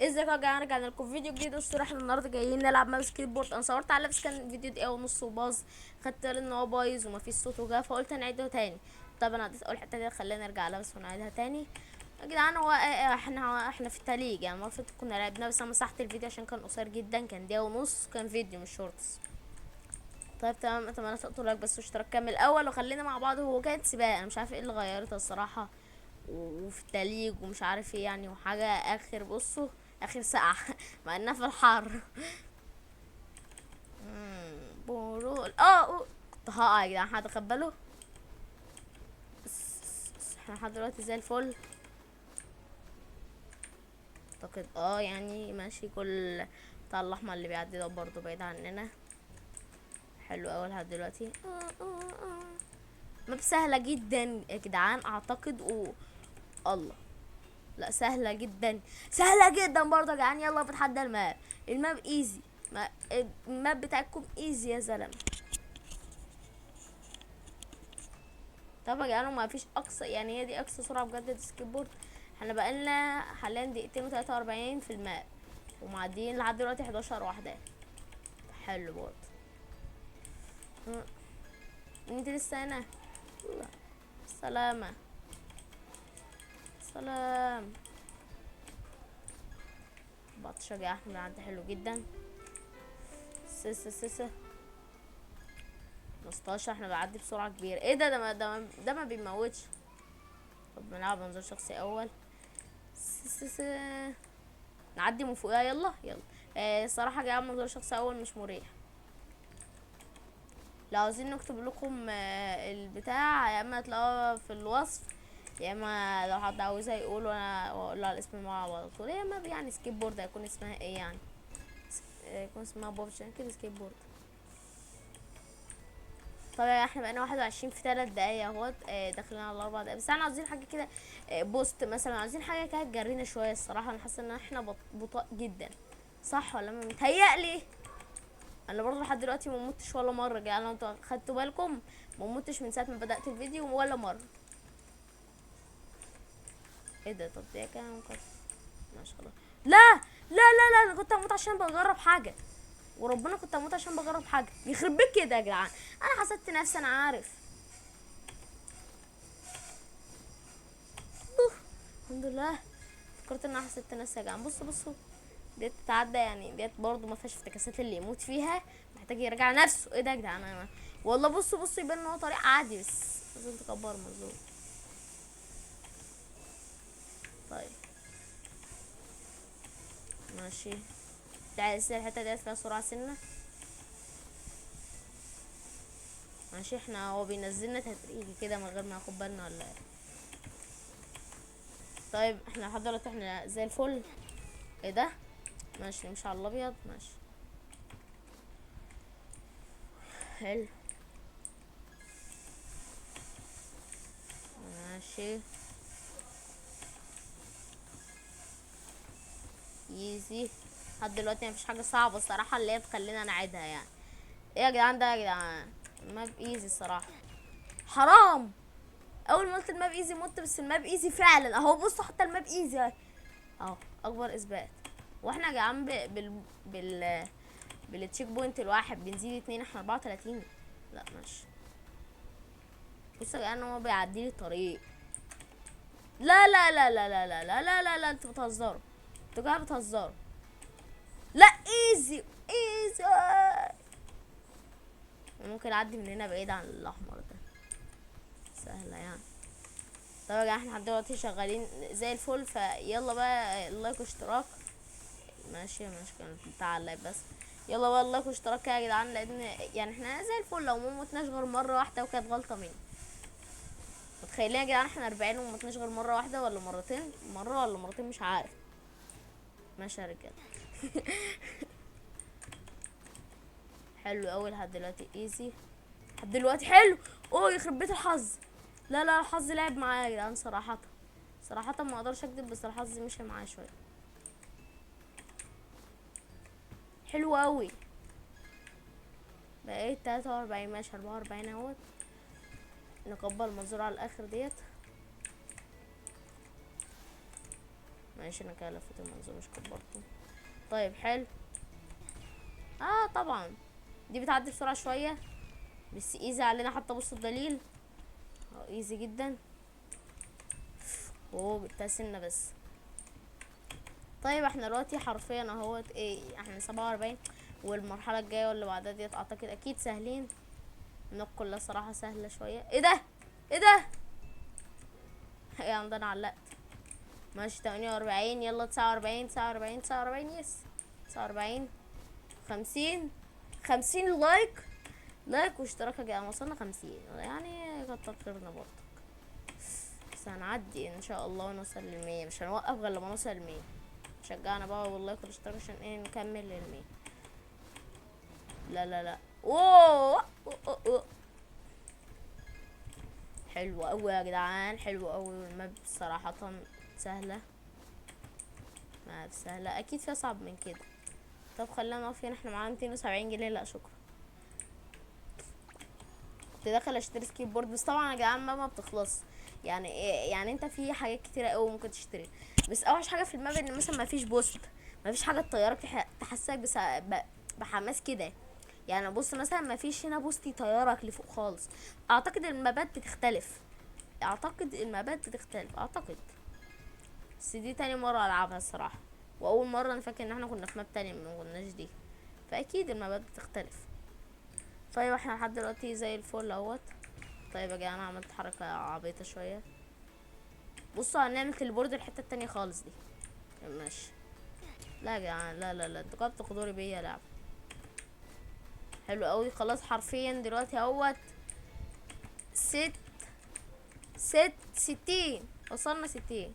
ازيكم يا جماعه، رجعنا لكم فيديو جديد. الصراحه احنا النهارده جايين نلعب ماب سكيت بورد. انا صورت على بس كان الفيديو دقيقه ونص وباظ، خدت بالي ان هو بايظ ومفيش صوت وجا، فقلت نعيده تاني. طبعا عديت اول حته دي، خلينا نرجع لها بس ونعيدها تاني. يا جدعان هو احنا في التليج، يعني المفروض كنا لعبناه، بس انا مسحت الفيديو عشان كان قصير جدا، كان دقيقه ونص، كان فيديو مش شورتس. طيب تمام، اتمنى تقطوا لايك بس واشتراك كامل الاول، وخلينا مع بعض. هو كانت سباق، انا مش عارفه ايه اللي غيرتها الصراحه، وفي التليج ومش عارف ايه يعني، وحاجه اخر بصوا اخر ساعه مع انها في الحر. بورول كنت هقع يا جدعان، هتقبله. بس احنا لحد دلوقتي زي الفل اعتقد. يعني ماشي. كل بتاع الاحمر اللي بيعدي ده برضه بعيد عننا. حلو اوي لحد دلوقتي. ماب سهله جدا يا جدعان اعتقد. الله، لا سهله جدا، سهله جدا برضه يا جدعان. يلا بتحدى الماب. الماب ايزي، الماب بتاعكم ايزي يا زلمه. طب يا جدعان ما فيش اقصى، يعني هي دي اقصى سرعه بجد السكيت بورد. احنا بقالنا حاليا دقيقتين و43 في الماب، ومعديين لحد دلوقتي 11 واحده. حلو برضه. انت لسه هنا؟ الله. سلامة. سلام. 14 يا احمد، عدى حلو جدا. سس 15 احنا بنعدي بسرعة كبيرة. ايه ده ما بيموتش. طب بنلعب منظور شخصي اول. سس نعدي من فوقها. يلا يلا. الصراحة جاي منظور شخصي اول مش مريح. لو عاوزين نكتب لكم البتاع، يا اما تلاقوها في الوصف، يا اما لو حد عاوزها يقول وانا اقول له على الاسم مع بعض طول. يا اما يعني سكيت بورد هيكون اسمها ايه يعني؟ يكون اسمها بوبشن كده سكيت بورد. طبعا احنا بقينا 21 في 3 دقايق اهوت. داخلين على 4 دقايق، بس احنا عاوزين حاجه كده. بوست مثلا، عاوزين حاجه كده تجرينا شويه. الصراحه انا حاسه ان احنا بطاء جدا، صح ولا ما متهيألي؟ انا برضه لحد دلوقتي ما متش ولا مره. يعني لو انتوا خدتوا بالكم ما متش من ساعه ما بدأت الفيديو ولا مره. ايه ده؟ طب دي كام ما شاء الله. لا لا لا لا، انا كنت هموت عشان بجرب حاجه، وربنا كنت هموت عشان بجرب حاجه. يخرب بيك كده يا جدعان. انا حسدت نفسي، انا عارف. الحمد لله. فكرت ان انا حسدت نفسي يا جدعان. بصوا ديت تتعدى يعني، ديت برضه ما فيهاش افتكاسات. اللي يموت فيها محتاج يرجع نفسه. ايه ده يا جدعان؟ انا والله بصوا يبان ان هو طريق عادي، بس لازم تكبر منظور. طيب ماشي. تعالى الحته ديت فيها سرعه سنه. ماشي، احنا هو بينزلنا تدريجي كده من غير ما ناخد بالنا ولا ايه؟ طيب احنا لحد دلوقتي احنا زي الفل. ايه ده؟ ماشي نمشي على الابيض. ماشي حلو. ماشي ايزي. لحد دلوقتي مفيش حاجه صعبه الصراحه اللي هي تخلينا نعيدها يعني. ايه يا جدعان ده يا جدعان؟ الماب ايزي الصراحه. حرام، اول ما قلت الماب ايزي مت، بس الماب ايزي فعلا اهو. بصوا حتى الماب ايزي اهو، اكبر اثبات. واحنا يا جدعان بالتشيك بوينت الواحد بنزيد 2، احنا 34. لا ماشي. بصوا يا جدعان هو بيعدي لي الطريق. لا لا لا لا لا لا لا لا لا لا، انتوا بتهزروا، انتوا كده بتهزروا. لا ايزي ايزي. ممكن اعدي من هنا بعيد عن الاحمر ده، سهله يعني. طب يا جماعه احنا لحد دلوقتي شغالين زي الفل، فيلا بقى اللايك واشتراك. ماشي كان بتاع اللايك بس. يلا بقى اللايك واشتراك يا جدعان، لان يعني احنا زي الفل لو ما متناش غير مره واحده، وكانت غلطه مني. متخيلين يا جدعان احنا 40 وما متناش غير مره واحده ولا مرتين؟ مره ولا مرتين مش عارف. ماشي يا رجاله. حلو قوي لحد دلوقتي ايزي. لحد دلوقتي حلو. يخرب بيت الحظ. لا لا، الحظ لعب معايا يا جدعان صراحه. صراحه ما اقدرش اكذب، بس الحظ مشي معايا شويه. حلو قوي. بقيت 43 ماشي 44 اهوت. نكبر المنظور على الاخر ديت. ماشي، انا كده لفيت المنظور مش كبرته. طيب حلو. طبعا دي بتعدي بسرعة شوية بس ايزي علينا، حتى بص الدليل ايزي جدا. جبتها سنة بس. طيب احنا دلوقتي حرفيا اهوت ايه، احنا 47، والمرحلة الجاية واللي بعدها ديت اعتقد اكيد سهلين. النقط كلها صراحة سهلة شوية. ايه ده؟ ايه ده؟ ايه عندنا علقت. ماشي 48، يلا 49 49 49 يس 49 50 50 لايك واشتراك يا جماعة. وصلنا 50 يعني كتر خيرنا برضه. بس هنعدي ان شاء الله ونوصل ل100، مش هنوقف غير لما نوصل ل100. شجعنا بقى والله كل اشتراك عشان ايه نكمل ل100. لا لا لا. أوه. حلو قوي يا جدعان، حلو قوي. والماب صراحة سهلة، ما سهلة اكيد في اصعب من كده. طب خلينا نقف هنا، احنا معانا 270 جنيه. لا شكرا. كنت داخل اشتري سكيب بورد بس طبعا يا جدعان ما بتخلص. يعني ايه يعني، انت في حاجات كتيرة قوي ممكن تشتري، بس اوحش حاجة في الماب ان مثلا ما فيش بوست، ما فيش حاجة تطيرك تحسسك بحماس كده. يعني بص مثلا ما فيش هنا بوست يطيرك لفوق خالص. اعتقد المابات بتختلف، اعتقد. بس دي تاني مرة العبها الصراحة، واول مرة انا فاكر ان احنا كنا في ماب تاني ما كناش دي، فاكيد المابات بتختلف. طيب احنا لحد دلوقتي زي الفل اهوت. طيب يا جماعه انا عملت حركه عبيطه شويه. بصوا هنعمل تليبورد الحته التانية خالص دي. ماشي. لا يا جدعان لا لا لا، انتوا كده بتاخدوا بيا لعب. حلو قوي. خلاص حرفيا دلوقتي اهوت 60. وصلنا 60.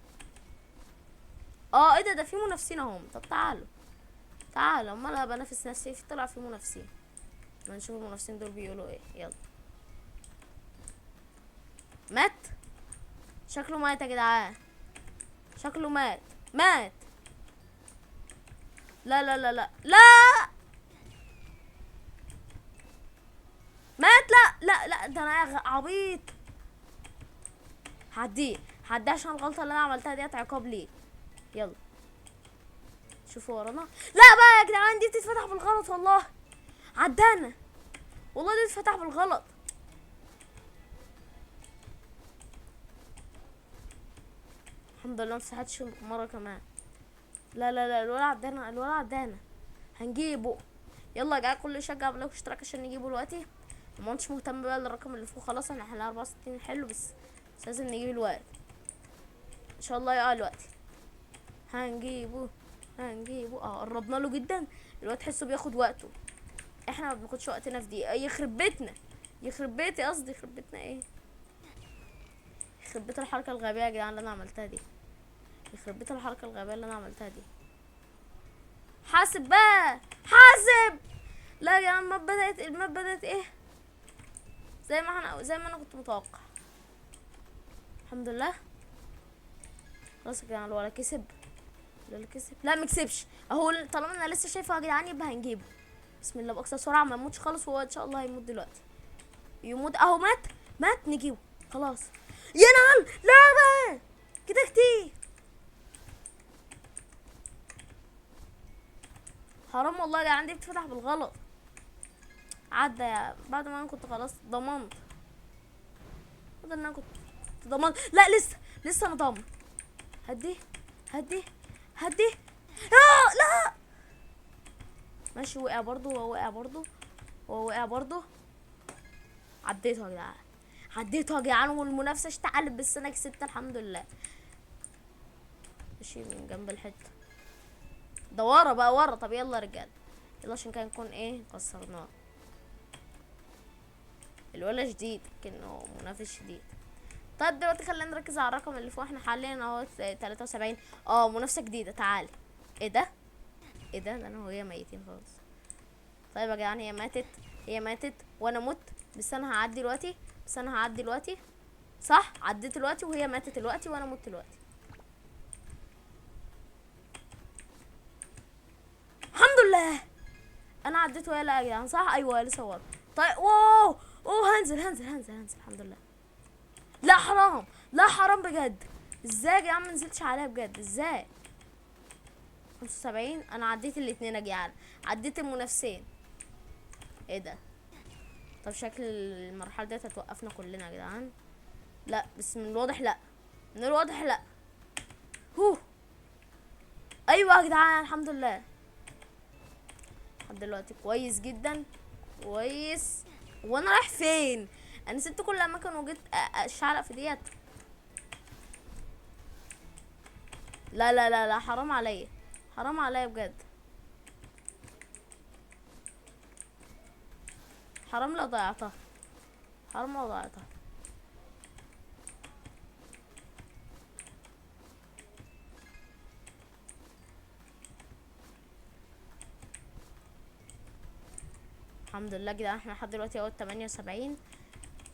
ايه ده في منافسين اهم. طب تعالوا امال انا بنافس نفسي، في طلع في منافسين. ما نشوف المنافسين دول بيقولوا ايه. يلا. مات. شكله مات يا جدعان، شكله مات. لا لا لا لا لا مات. لا لا لا، ده انا عبيط. هعديه عشان الغلطه اللي انا عملتها ديت عقاب ليه. يلا شوفوا ورانا. لا بقى يا جدعان، دي بتتفتح بالغلط والله. عدانا والله، دي بتتفتح بالغلط. الحمد لله مفتحتش مره كمان. لا لا لا، الولد عدانا. هنجيبه. يلا يا جدعان كله يشجع بلاك اشتراك عشان نجيبه دلوقتي. ما انتش مهتم بقى للرقم اللي فوق، خلاص احنا 64 حلو، بس لازم نجيب الوقت ان شاء الله يقع الوقت. هنجيبه. قربنا له جدا. الوقت تحسه بياخد وقته، احنا ما بناخدش وقتنا في دقيقة. يخرب بيتنا، يخرب بيتي قصدي، يخرب بيتنا ايه، يخرب بيت الحركة الغبية يا جدعان اللي انا عملتها دي. يخرب بيت الحركة الغبية اللي انا عملتها دي. حاسب بقى، حاسب. لا يا جدعان الماب بدأت ايه، زي ما انا كنت متوقع. الحمد لله. خلاص يا جدعان الولا كسب. لا مكسبش اهو، طالما انا لسه شايفه يا جدعان يبقى هنجيبه. بسم الله باقصى سرعه، ما يموتش خالص، وهو ان شاء الله هيموت دلوقتي. يموت اهو، مات نجيبه خلاص. يا نعم. لا بقى كده كتير. حرام والله يا جدعان، دي بتفتح بالغلط. عدى بعد ما انا كنت خلاص ضمنت. بعد ان انا كنت ضمنت. لا لسه انا ضامن. هدي. لا ماشي. وقع برضو. عديته يا جدعان والمنافسه اشتعلت، بس انا كسبت الحمد لله. ماشي من جنب الحته ده ورا. طب يلا يا رجاله، يلا عشان كان نكون ايه كسرناه. الولا جديد كأنه منافس شديد. طيب دلوقتي خلينا نركز على الرقم اللي فوق. احنا حاليا اهو 73. منافسه جديده. تعالى. ايه ده ده انا وهي ميتين خالص. طيب يا جدعان هي ماتت وانا مت، بس انا هعدي دلوقتي. صح عديت دلوقتي وهي ماتت دلوقتي وانا مت دلوقتي. الحمد لله انا عديت وهي. لا يا جدعان صح، ايوه لسه ورا. طيب هنزل الحمد لله. لا حرام بجد. ازاي يا جدعان ما نزلتش عليها بجد ازاي. 75. انا عديت الاتنين يا جدعان، عديت المنافسين. ايه ده؟ طب شكل المرحله ديت هتوقفنا كلنا يا جدعان. لا بس من الواضح لا، من الواضح لا. هو ايوه يا جدعان الحمد لله. لحد دلوقتي كويس جدا، كويس. وانا رايح فين؟ انا سبت كل الاماكن وجيت اشعلق في ديت. لا لا لا لا، حرام عليا، حرام عليا بجد، حرام لو ضيعتها، حرام لو ضيعتها. الحمد لله كده احنا لحد دلوقتي اهو 78.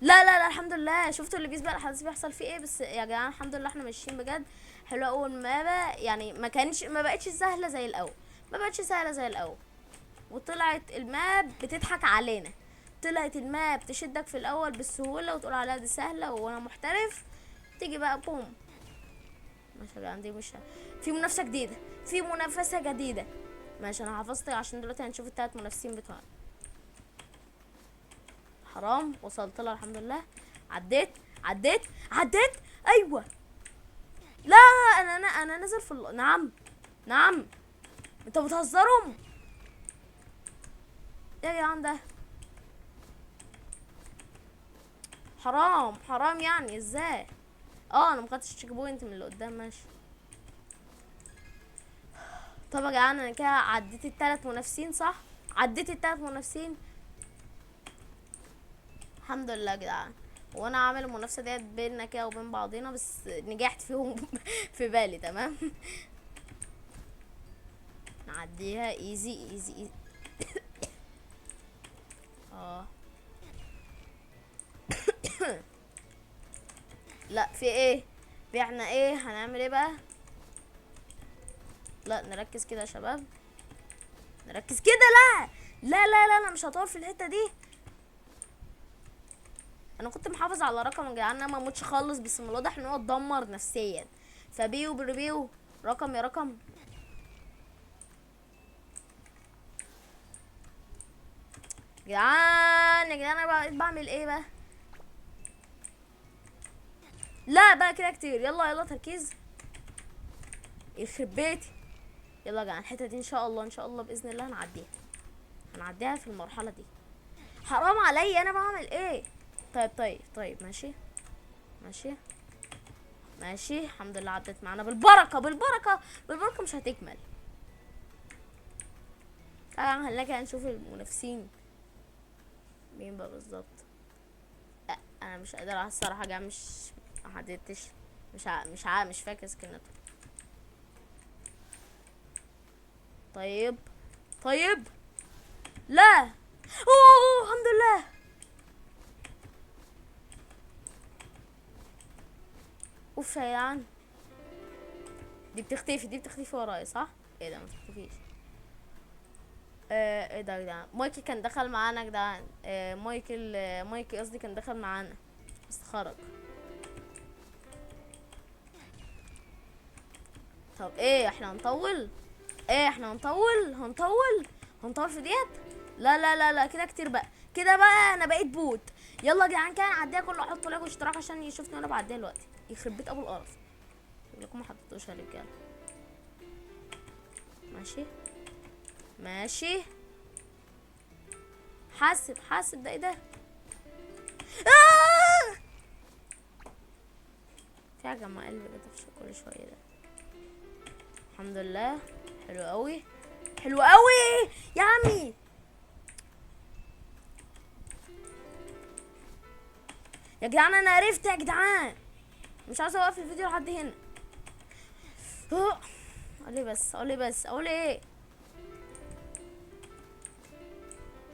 لا لا لا الحمد لله. شفتوا اللي بيسبق الحدث بيحصل فيه ايه؟ بس يا جدعان الحمد لله احنا ماشيين بجد حلو. اول ما يعني ما بقتش سهله زي الاول، ما بقتش سهله زي الاول. وطلعت الماب بتضحك علينا، طلعت الماب تشدك في الاول بالسهوله وتقول عليها دي سهله وانا محترف، تيجي بقى بوم. ماشي عندي مش في منافسه جديده، في منافسه جديده. ماشي انا حفظت عشان دلوقتي هنشوف التلات منافسين بتوعنا. حرام وصلت لها الحمد لله. عديت عديت عديت. ايوه. لا انا نازل في نعم نعم. انتوا بتهزروا؟ ايه يا جدعان ده؟ حرام حرام يعني ازاي؟ انا مخدتش تشيك بوينت من اللي قدام. ماشي. طب يا جدعان انا كده عديت التلات منافسين صح؟ عديت التلات منافسين الحمد لله يا جدعان. وانا عامل المنافسه ديت بيننا كده وبين بعضينا بس نجحت فيهم في بالي تمام. نعديها ايزي ايزي ايزي. اه لا في ايه؟ في احنا ايه هنعمل ايه بقى؟ لا نركز كده يا شباب، نركز كده. لا لا لا لا, لا مش هطول في الحته دي. انا كنت محافظ على رقم يا جدعان انا ما اموتش خالص، بس من الواضح ان هو اتدمر نفسيا. فبيو بريبيو رقم يا رقم. جدعان يا جدعان انا بقيت بعمل ايه بقى؟ لا بقى كده كتير. يلا يلا تركيز، يخرب بيتي. يلا يا جدعان الحته دي ان شاء الله ان شاء الله باذن الله هنعديها، هنعديها في المرحله دي. حرام عليا انا بعمل ايه؟ طيب طيب طيب ماشي ماشي ماشي. الحمد لله عدت معانا بالبركه بالبركه بالبركه. مش هتكمل. طبعا هنلاقي هنشوف المنافسين مين بقى بالظبط. انا مش قادر الصراحه جا مش محددتش. مش فاكر سكنته. طيب طيب. لا اوه الحمد لله. اوف يا جدعان. دي بتختفي، دي بتختفي ورايا صح؟ ايه ده ما بتختفيش. ايه ده يا جدعان؟ مايكي كان دخل معانا يا جدعان. مايكي قصدي كان دخل معانا بس خرج. طب ايه احنا هنطول؟ ايه احنا هنطول في ديت. لا لا لا لا كده كتير بقى، كده بقى انا بقيت بوت. يلا يا جدعان كده نعديها كله. احطوا لايك واشتراك عشان يشوفني وانا بعديها دلوقتي. يخرب بيت ابو القرف. لكم ما حطيتوش يا رجاله. ماشي ماشي. حاسب حاسب. ده ايه ده؟ في حاجه ما قلبي كده كل شويه ده. الحمد لله. حلو قوي حلو قوي يا عمي. يا جدعان انا عرفت يا جدعان. مش عايزه اوقف الفيديو لحد هنا. قولي بس قولي بس قولي ايه.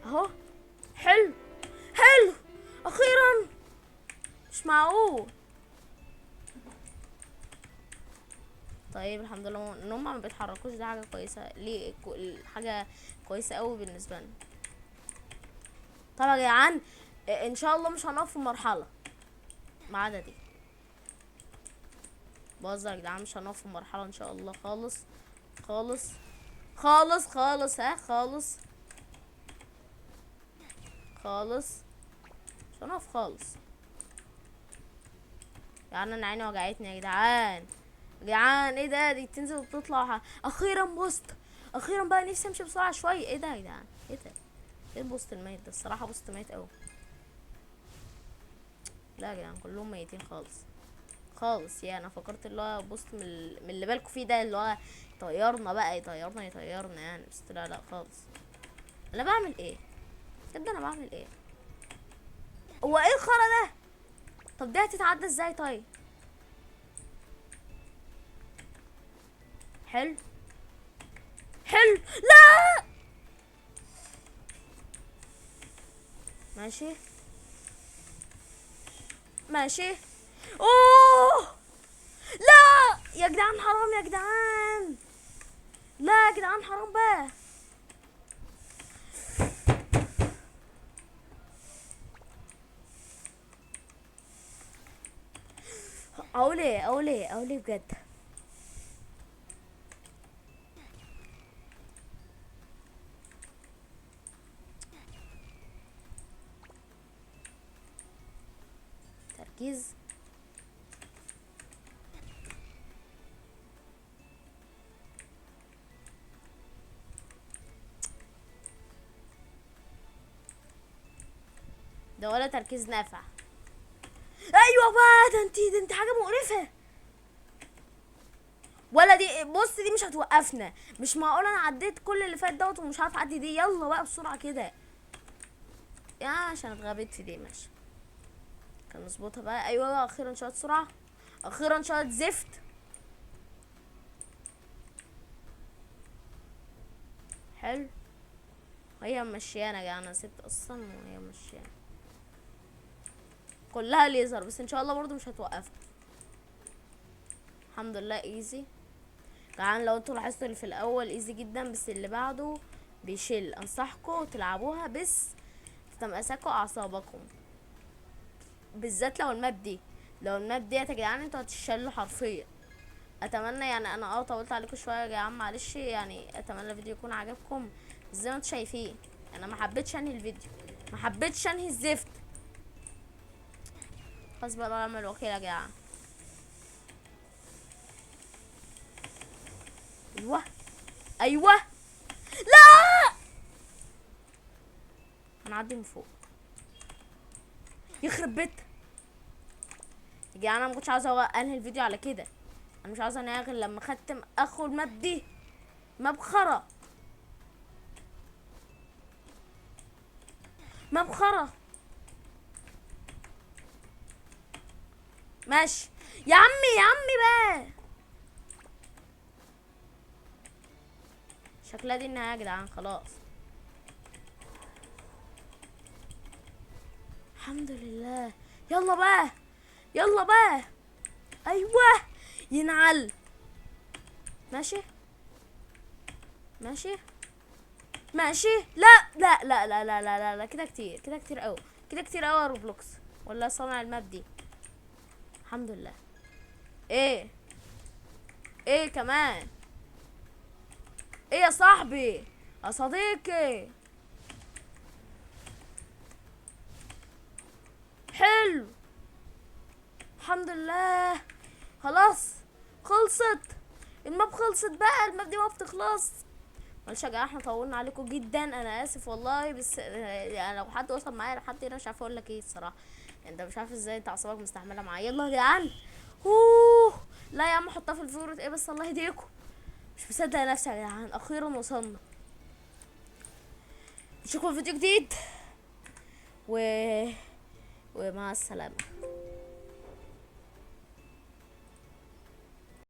اهو. حلو حلو اخيرا. مش معقول. طيب الحمد لله ان هم ما بيتحركوش، دي حاجه كويسه ليه، حاجه كويسه قوي بالنسبه لنا. طبعا يا جدعان ان شاء الله مش هنقف في مرحله ما عدا دي. بهزر يا جدعان مش هنقف في مرحله ان شاء الله خالص. خالص خالص خالص، ها خالص خالص، مش هنقف خالص. يعني انا عيني وجعتني يا جدعان، يا جدعان ايه ده؟ دي بتنزل وبتطلع. اخيرا بوست، اخيرا بقى نفسي امشي بسرعه شويه. ايه ده يا جدعان؟ ايه ده؟ ايه البوست الميت ده؟ الصراحه بوست ميت قوي. لا يا جدعان كلهم ميتين خالص خالص. يعني انا فكرت اللي هو بوست من اللي بالكوا فيه ده، اللي هو يطيرنا بقى، يطيرنا يعني، بس لا لا خالص. انا بعمل ايه بجد؟ انا بعمل ايه؟ هو ايه الخرا ده؟ طب دي هتتعدى ازاي طيب؟ حلو حلو. لا ماشي ماشي. اوه لا يا جدعان حرام يا جدعان، لا يا جدعان حرام بقى. اقول ايه بجد؟ تركيز. ده ولا تركيز نافع. ايوه بقى، ده انت حاجه مقرفه. ولا دي بص، دي مش هتوقفنا. مش معقول انا عديت كل اللي فات دوت ومش عارف اعدي دي. يلا بقى بسرعه كده يا، عشان اتغبيت في دي. ماشي كان نظبطها بقى. ايوه بقى اخيرا شويه سرعه، اخيرا شويه زفت. حلو. هي ممشيانا يا جدعان، انا سبت اصلا وهي ممشيانا كلها ليزر، بس ان شاء الله برضو مش هتوقفنا. الحمد لله ايزي. طبعا لو انتوا لاحظتوا اللي في الاول ايزي جدا، بس اللي بعده بيشيل. انصحكم تلعبوها بس في تماسكوا اعصابكم، بالذات لو الماب دي. لو الماب ديت يا جدعان انتوا هتشلوا حرفيا. اتمنى يعني انا طولت عليكم شويه يا جدعان، معلش يعني. اتمنى الفيديو يكون عجبكم زي ما انتوا شايفين. انا ما حبيتش انهي الفيديو، ما حبيتش انهي الزفت. حسبي الله ونعم الوكيل يا جدعان. ايوه ايوه. لا هنعدي من فوق. يخرب بيت يا جدعان، انا ما كنتش عاوزه انهي الفيديو على كده. انا مش عاوزه انهي غير لما ختم اخو الماب دي. مبخره مبخره. ماشي يا عمي يا عمي بقى. شكلها دي النهايه يا جدعان خلاص. الحمد لله. يلا بقى يلا بقى. ايوه ينعل. ماشي ماشي ماشي. لا لا لا لا لا لا لا, لا. كده كتير، كده كتير قوي، كده كتير قوي يا روبلوكس ولا صانع الماب دي. الحمد لله. ايه ايه كمان؟ ايه يا صاحبي يا صديقي؟ حلو الحمد لله. خلاص خلصت الماب، خلصت بقى الماب دي ما بتخلص. معلش يا جماعه احنا طولنا عليكم جدا، انا اسف والله. بس يعني لو حد وصل معايا لحد هنا مش عارفه اقول لك ايه الصراحه. انت مش عارف ازاي انت اعصابك مستحمله معايا. يلا يا جدعان. اوه لا يا عم حطها في الفيورت. ايه بس الله يهديكم، مش مصدق نفسي يا جدعان، اخيرا وصلنا. نشوفكم في فيديو جديد ومع السلامه.